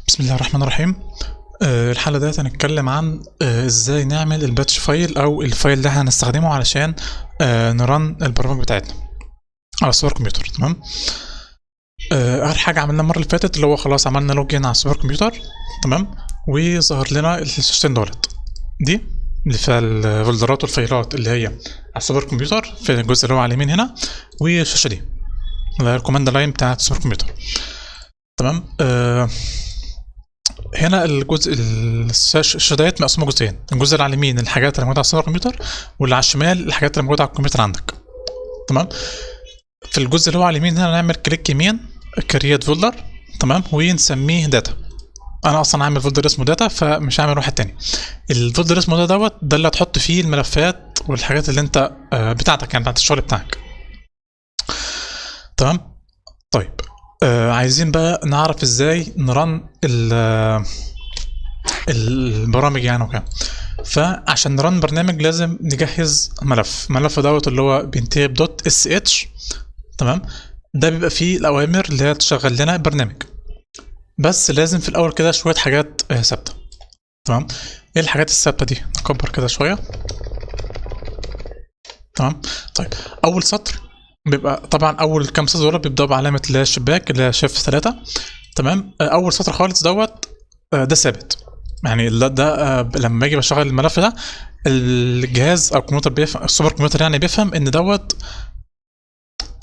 بسم الله الرحمن الرحيم. الحلقة ديت هنتكلم عن ازاي نعمل الباتش فايل او الفايل ده هنستخدمه علشان نرن البرامج بتاعتنا على السوبر كمبيوتر. تمام. اخر حاجة عملناها المرة اللي فاتت اللي هو خلاص عملنا لوجين على السوبر كمبيوتر. تمام. وظهر لنا الشاشتين دولت دي اللي فيها الفولدرات والفايلات اللي هي على السوبر كمبيوتر في الجزء اللي هو على اليمين هنا، والشاشة دي اللي هي الكوماند لاين بتاعت السوبر كمبيوتر. تمام. هنا الجزء الشاشة ديت مقسومة جزئين، الجزء اللي على اليمين الحاجات اللي موجودة على السوبر كمبيوتر، واللي على الشمال الحاجات اللي موجودة على الكمبيوتر عندك. تمام. في الجزء اللي هو على اليمين هنا نعمل كليك يمين كرييت فولدر. تمام. ونسميه داتا. انا اصلا عامل فولدر اسمه داتا فمش هعمل واحد تاني. الفولدر اسمه ده اللي هتحط فيه الملفات والحاجات اللي انت بتاعتك، يعني بتاعت الشغل بتاعك. تمام. طيب عايزين بقى نعرف ازاي نرن البرامج يعني وكده. فعشان نرن برنامج لازم نجهز ملف دوت اللي هو بينتهي بدوت اس اتش. تمام. ده بيبقى فيه الاوامر اللي هي تشغل لنا البرنامج، بس لازم في الاول كده شويه حاجات ثابته. تمام. ايه الحاجات الثابته دي؟ نكبر كده شويه. تمام. طيب اول سطر بيبقى طبعا اول كام سطر دول بيبداوا بعلامه اللي هي الشباك اللي هي شيفت 3. تمام. اول سطر خالص دوت ده ثابت، يعني ده لما اجي بشغل الملف ده الجهاز او الكمبيوتر بيفهم، السوبر كمبيوتر يعني بيفهم ان دوت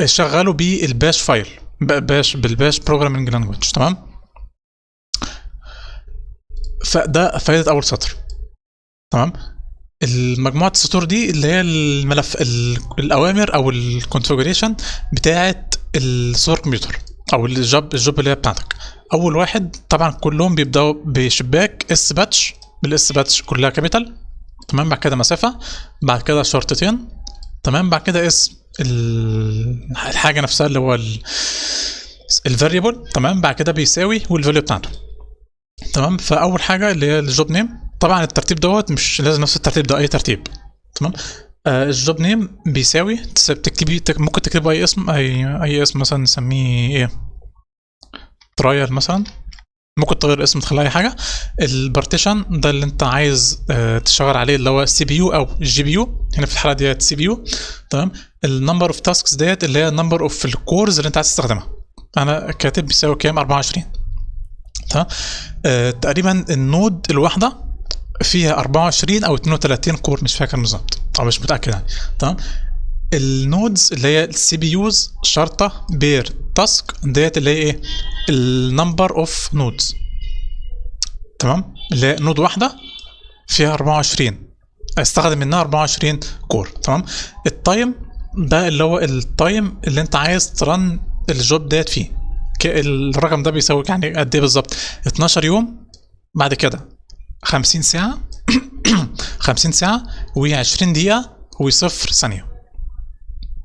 شغله بالباش فايل، بالباش بروجرامينج لانجويج. تمام. فده فائده اول سطر. تمام. المجموعه السطور دي اللي هي الملف الاوامر او الكونفيجريشن بتاعه السوبر كمبيوتر او الجوب اللي هي بتاعتك. اول واحد طبعا كلهم بيبداوا بشباك اس باتش، بالاس باتش كلها كابيتال. تمام. بعد كده مسافه، بعد كده شرطتين. تمام. بعد كده اسم الحاجه نفسها اللي هو الفاريبل. تمام. بعد كده بيساوي والفاليو بتاعته. تمام. فاول حاجه اللي هي الجوب نيم، طبعا الترتيب دوت مش لازم نفس الترتيب ده، اي ترتيب. تمام. الجوب نيم بيساوي تكتبي، ممكن تكتبي اي اسم، اي اسم مثلا نسميه ايه، ترايل مثلا. ممكن تغير اسم تخلي اي حاجه. البارتيشن ده اللي انت عايز تشتغل عليه اللي هو سي بي يو او جي بي يو، هنا في الحاله ديت سي بي يو. تمام. النمبر اوف تاسكس ديت اللي هي النمبر اوف الكورز اللي انت عايز تستخدمها. انا كاتب بيساوي كام؟ 24. تمام. تقريبا النود الواحده فيها 24 او 32 كور، مش فاكر بالظبط او مش متاكد يعني. تمام. النودز اللي هي السي بي يوز شرطه بير تاسك ديت اللي هي ايه، النمبر اوف نودز. تمام. اللي هي نود واحده فيها 24 استخدم منها 24 كور. تمام. التايم ده اللي هو التايم اللي انت عايز ترن الجوب ديت فيه، الرقم ده بيساوي يعني قد ايه بالظبط؟ 12 يوم، بعد كده 50 ساعه 50 ساعه و20 دقيقه وصفر ثانيه.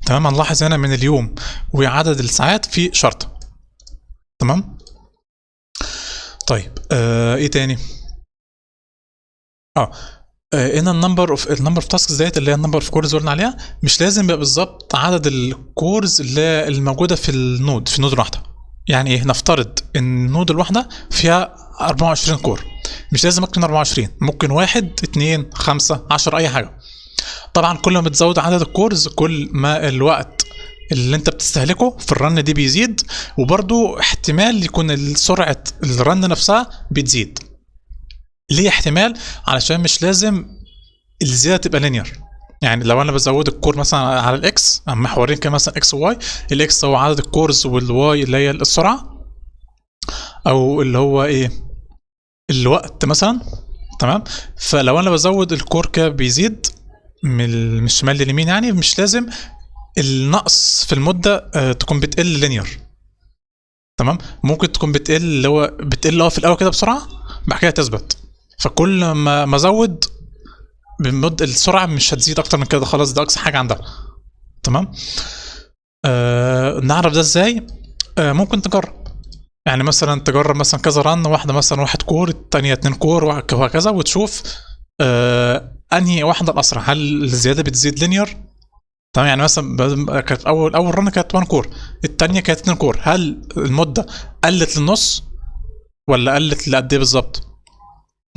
تمام. هنلاحظ هنا من اليوم وعدد الساعات في شرطه. تمام. طيب ايه تاني؟ هنا النمبر اوف تاسكس ديت اللي هي النمبر اوف كورز قلنا عليها، مش لازم يبقى بالظبط عدد الكورز اللي الموجوده في النود الواحده. يعني ايه؟ نفترض ان النود الواحده فيها 24 كور، مش لازم اكتب 24، ممكن 1 2 5 10 اي حاجه. طبعا كل ما بتزود عدد الكورز كل ما الوقت اللي انت بتستهلكه في الرن دي بيزيد، وبرضو احتمال يكون سرعه الرن نفسها بتزيد. ليه احتمال؟ علشان مش لازم الزياده تبقى لينير. يعني لو انا بزود الكور مثلا على الاكس، محورين كده مثلا اكس وواي، الاكس هو عدد الكورز والواي اللي هي السرعه او اللي هو ايه الوقت مثلا. تمام. فلو انا بزود الكور كده بيزيد من الشمال لليمين، يعني مش لازم النقص في المده تكون بتقل لينير. تمام. ممكن تكون بتقل اللي هو بتقل في الاول كده بسرعه، بعد كده تثبت. فكل ما ازود بالمده السرعه مش هتزيد اكتر من كده خلاص، ده اقصى حاجه عندها. تمام. نعرف ده ازاي؟ ممكن تجرب، يعني مثلا تجرب مثلا كذا رن، واحده مثلا 1 كور، الثانيه 2 كور وهكذا، وتشوف انهي واحده الاسرع. هل الزياده بتزيد لينير؟ تمام. يعني مثلا كانت اول رن كانت 1 كور، الثانيه كانت 2 كور، هل المده قلت للنص ولا قلت لقد ايه بالظبط،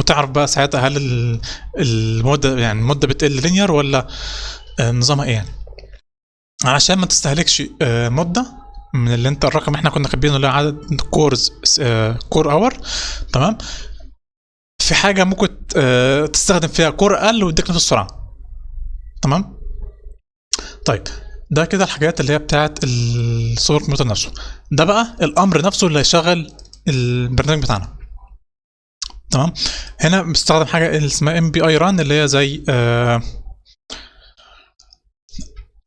وتعرف بقى ساعتها هل المده، يعني المده بتقل لينير ولا نظامها ايه يعني، علشان ما تستهلكش مده من اللي انت الرقم احنا كنا كاتبينه اللي هو عدد كورز، كور اور. تمام. في حاجه ممكن تستخدم فيها كور اقل ويديك نفس السرعه. تمام. طيب ده كده الحاجات اللي هي بتاعت السوبر كمبيوتر نفسه. ده بقى الامر نفسه اللي هيشغل البرنامج بتاعنا. تمام. هنا بستخدم حاجه اللي اسمها ام بي اي ران، اللي هي زي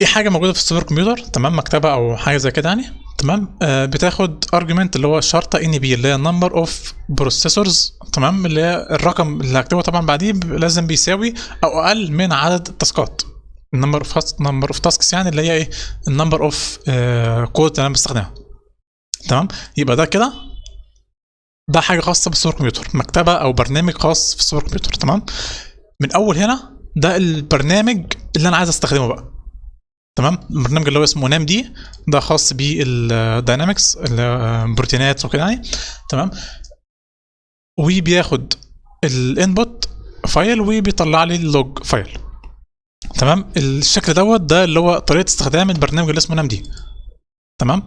ايه، حاجه موجوده في السوبر كمبيوتر، تمام، مكتبه او حاجه زي كده يعني. تمام. بتاخد ارجيومنت اللي هو شرطه ان بي، اللي هي نمبر اوف بروسيسورز، تمام، اللي هي الرقم اللي هكتبه طبعا بعديه لازم بيساوي او اقل من عدد التاسكات، النمبر اوف تاسكس، يعني اللي هي ايه، النمبر اوف كود اللي انا بستخدمها. تمام. يبقى ده كده ده حاجه خاصه بالسوبر كمبيوتر، مكتبه او برنامج خاص في السوبر كمبيوتر. تمام. من اول هنا ده البرنامج اللي انا عايز استخدمه بقى. تمام. البرنامج اللي هو اسمه نام دي، ده خاص بالداينامكس، البروتينات وكده يعني. تمام. وبياخد الانبوت فايل وبيطلع لي اللوج فايل. تمام. الشكل ده اللي هو طريقه استخدام البرنامج اللي اسمه نام دي. تمام.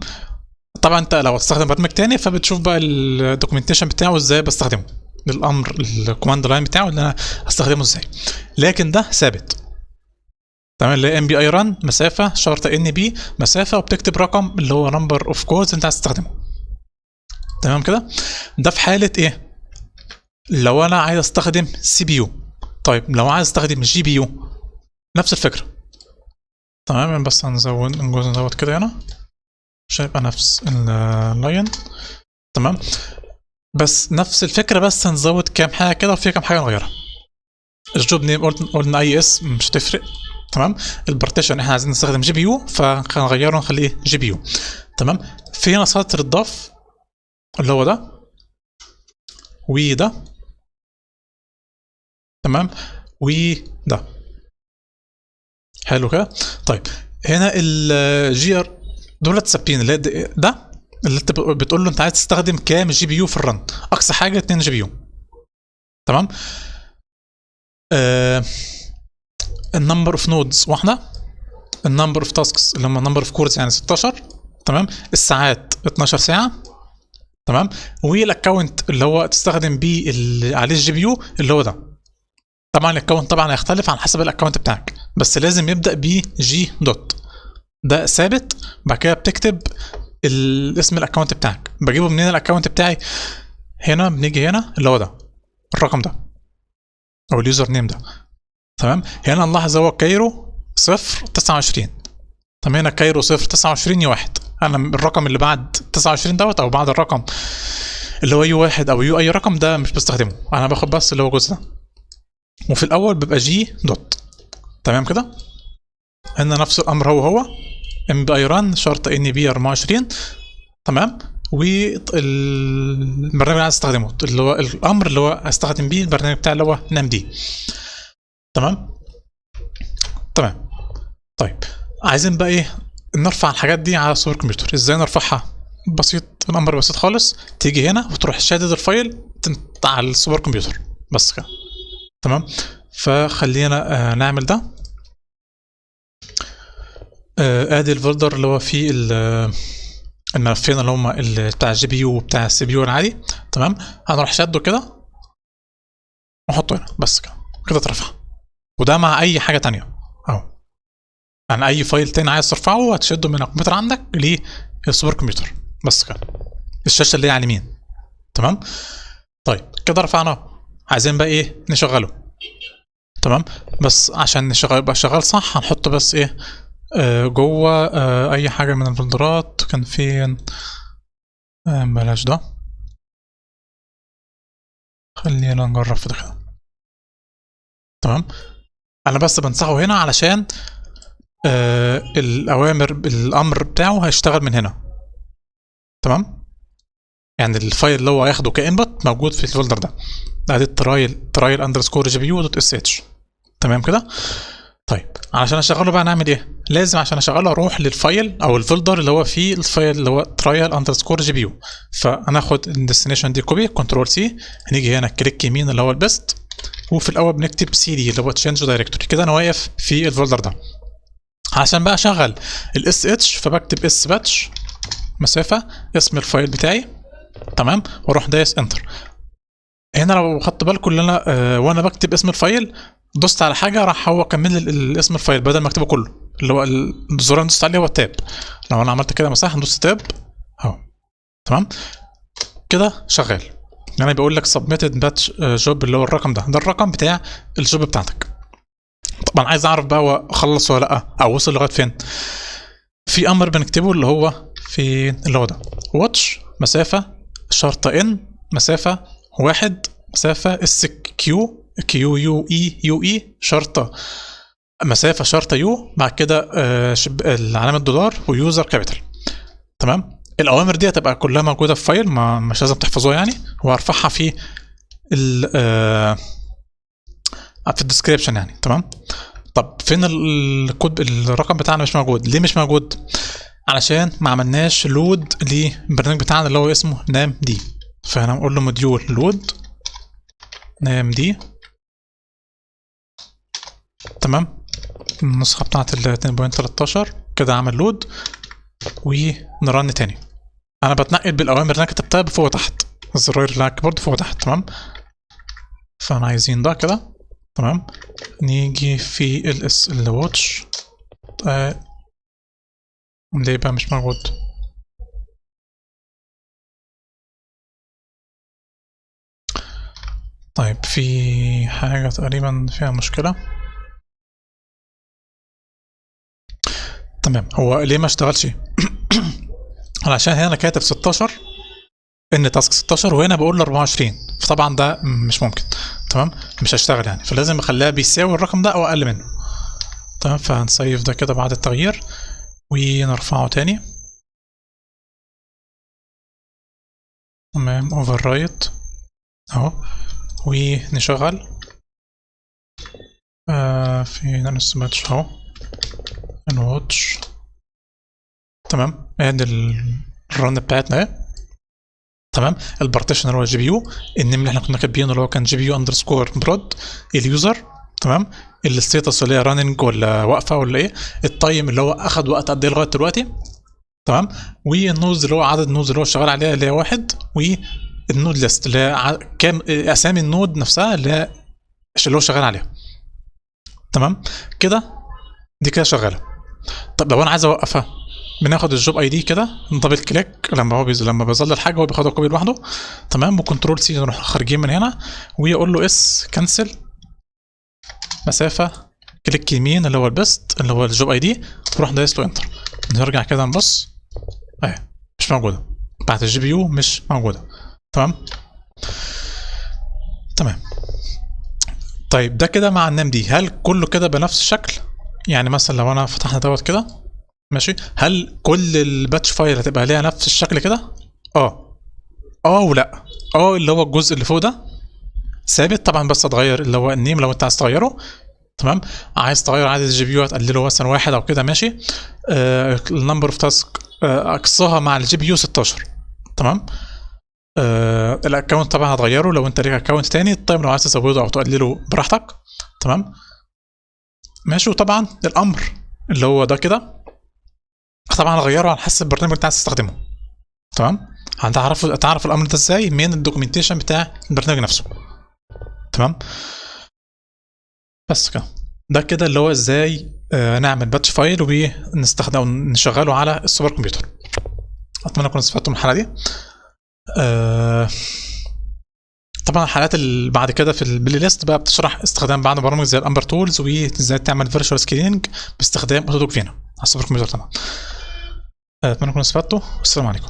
طبعا انت لو هتستخدم برنامج تاني فبتشوف بقى الدوكيومنتيشن بتاعه ازاي بستخدمه، الامر الكوماند لاين بتاعه اللي انا هستخدمه ازاي، لكن ده ثابت. تمام. اللي هي ام بي اي ران، مسافه شرطه ان بي، مسافه، وبتكتب رقم اللي هو نمبر اوف كودز انت عايز تستخدمه. تمام كده. ده في حاله ايه؟ لو انا عايز استخدم سي بي يو. طيب لو عايز استخدم جي بي يو نفس الفكره. تمام. بس هنزود الجزء دوت كده هنا عشان يبقى نفس اللاين. تمام. بس نفس الفكره، بس هنزود كام حاجه كده وفيها كام حاجه نغيرها. الجوب نيم قلنا اي اس مش هتفرق. تمام. البارتيشن احنا عايزين نستخدم جي بي يو فهنغيره ونخليه جي بي يو. تمام. في هنا سطر اتضاف اللي هو ده وده. تمام. وده. حلو كده. طيب هنا الجي ار دولت ثابتين، اللي ده اللي انت بتقول له انت عايز تستخدم كام جي بي يو في الرن، اقصى حاجه 2 جي بي يو. تمام. النمبر اوف نودز واحده، النمبر اوف تاسكس اللي هم النمبر اوف كورز يعني 16. تمام. الساعات 12 ساعه. تمام. والاكونت اللي هو تستخدم بيه اللي عليه الجي بي يو اللي هو ده. طبعا الاكونت طبعا هيختلف على حسب الاكونت بتاعك، بس لازم يبدا ب جي دوت، ده ثابت. بعد كده بتكتب اسم الاكونت بتاعك. بجيبه منين الاكونت بتاعي؟ هنا بنيجي هنا اللي هو ده الرقم ده او اليوزر نيم ده. تمام. هنا نلاحظ هو كايرو 029. تمام. هنا كايرو 029 يو 1. انا الرقم اللي بعد 29 دوت او بعد الرقم اللي هو يو 1 او يو اي رقم ده مش بستخدمه، انا باخد بس اللي هو الجزء ده. وفي الاول بيبقى جي دوت. تمام كده. هنا نفس الامر هو ام بي اي ران شرط ان بي 24. تمام. والبرنامج اللي عايز استخدمه اللي هو الامر اللي هو استخدم بيه البرنامج بتاعي اللي هو نام دي. تمام. تمام. طيب عايزين بقى ايه نرفع الحاجات دي على السوبر كمبيوتر. ازاي نرفعها؟ بسيط، الامر بسيط خالص. تيجي هنا وتروح شادد الفايل على السوبر كمبيوتر بس كده. تمام. فخلينا نعمل ده. ادي الفولدر اللي هو فيه الملفين اللي هم بتاع الجي بي يو وبتاع السي بي يو العادي. تمام. هنروح شاده كده ونحطه هنا بس كده، كده اترفع. وده مع اي حاجه تانية اهو، يعني اي فايل تاني عايز ترفعه هتشده من الكمبيوتر عندك للسوبر كمبيوتر بس كده، الشاشه اللي هي على اليمين. تمام. طيب كده رفعناه، عايزين بقى ايه نشغله. تمام. بس عشان نشغل يبقى شغال صح هنحط بس ايه جوه اي حاجه من الفولدرات. كان فين بلاش ده، خلينا نجرب في ده كده. تمام. انا بس بنسخه هنا علشان الاوامر الامر بتاعه هيشتغل من هنا. تمام. يعني الفايل اللي هو هياخده كانبوت موجود في الفولدر ده. ادي الترايل اندرسكور جي بي يو دوت اس اتش. تمام كده. طيب علشان اشغله بقى نعمل ايه؟ لازم عشان اشغله اروح للفايل او الفولدر اللي هو فيه الفايل اللي هو trial_gpu. فانا اخد الديستنيشن دي كوبي كنترول سي، هنيجي هنا كليك يمين اللي هو البيست، وفي الاول بنكتب سي دي اللي هو تشينج دايركتوري. كده انا واقف في الفولدر ده. عشان بقى اشغل الاس اتش فبكتب اس باتش مسافه اسم الفايل بتاعي، تمام، واروح دايس انتر. هنا لو خدت بالكم ان انا وانا بكتب اسم الفايل دوست على حاجه راح هو كمل لي اسم الفايل بدل ما اكتبه كله، اللي هو الزرار اللي دوست عليه هو التاب. لو انا عملت كده مساحه ندوس تاب اهو، تمام كده شغال. يعني بيقول لك سبميتد باتش جوب اللي هو الرقم ده الرقم بتاع الجوب بتاعتك. طبعا عايز اعرف بقى هو خلص ولا لا او وصل لغايه فين. في امر بنكتبه اللي هو في اللي هو ده واتش مسافه شرطه ان مسافه 1 مسافه اس كيو يو اي شرطه مسافه شرطه يو، بعد كده علامه دولار ويوزر كابيتال. تمام. الاوامر دي هتبقى كلها موجوده في فايل، مش لازم تحفظوها يعني، وهرفعها في في الديسكريبشن يعني. تمام. طب فين الكود؟ الرقم بتاعنا مش موجود. ليه مش موجود؟ علشان ما عملناش لود للبرنامج بتاعنا اللي هو اسمه نام دي. فهنقول له موديول لود نام دي، تمام. النسخه بتاعت ال 2.13 كده عمل لود ونرن تاني. انا بتنقل بالاوامر اللي انا كتبتها بفوق وتحت، الزراير اللي انا كبرت فوق وتحت، تمام. فانا عايزين ده كده، تمام. نيجي في الاس الواتش ليه بقى مش موجود؟ طيب في حاجة تقريبا فيها مشكلة. تمام. هو ليه ما اشتغلش؟ علشان هنا انا كاتب 16 ان تاسك 16 وهنا بقول له 24، فطبعا ده مش ممكن، تمام، مش هشتغل يعني. فلازم اخليها بيساوي الرقم ده او اقل منه، تمام. فهنسيف ده كده بعد التغيير ونرفعه تاني، تمام. اوفر رايت اهو ونشغل في نانس باتش اهو الواتش، تمام. ادي الرن بتاعتنا اهي، تمام. البارتيشن اللي هو الجي بي يو، النيم اللي احنا كنا كاتبينه اللي هو كان جي بي يو اندرسكور برود، اليوزر، تمام. الستيتس اللي هي راننج ولا واقفه ولا ايه، التايم اللي هو اخد وقت قد ايه لغايه دلوقتي، تمام. والنودز اللي هو عدد النودز اللي هو شغال عليها اللي هي 1، والنود ليست اللي هي كام اسامي النود نفسها اللي هو شغال عليها، تمام كده. دي كده شغاله. طب لو انا عايز اوقفها بناخد الجوب اي دي كده دبل كليك، لما هو لما بيظل حاجه هو بياخدها كوبي لوحده، تمام. وكنترول سي نروح خارجين من هنا ويقول له اس كنسل مسافه كليك يمين اللي هو البيست اللي هو الجوب اي دي، تروح دايس له انتر. نرجع كده نبص اهي مش موجوده بتاعت الجي بي يو، مش موجوده، تمام. تمام. طيب ده كده مع النام دي. هل كله كده بنفس الشكل؟ يعني مثلا لو انا فتحنا دوت كده ماشي، هل كل الباتش فايل هتبقى ليها نفس الشكل كده؟ ولا اللي هو الجزء اللي فوق ده ثابت طبعا، بس هتغير اللي هو النيم لو انت عايز تغيره، تمام. عايز تغير عدد الجي بي يو هتقلله مثلا 1 او كده ماشي. النمبر اوف تاسك اقصاها مع الجي بي يو 16، تمام. الاكونت طبعا هتغيره لو انت ليك اكونت تاني. التايم لو عايز تزوده او تقلله براحتك، تمام ماشي. وطبعا الامر اللي هو ده كده طبعا هغيره على حسب البرنامج اللي انت عايز تستخدمه، تمام. هتعرف الامر ده ازاي؟ من الدوكيومنتيشن بتاع البرنامج نفسه، تمام. بس كده ده كده اللي هو ازاي نعمل باتش فايل ونستخدمه ونشغله على السوبر كمبيوتر. اتمنى تكونوا استفدتوا من الحلقه دي. طبعا الحلقات اللي بعد كده في البلاي ليست بقى بتشرح استخدام بعض برامج زي الامبر تولز وازاي تعمل فيرتشوال سكريننج باستخدام اوتودوك فينا على السوبر كمبيوتر طبعا. اتمنى تكونوا استفدتوا والسلام عليكم.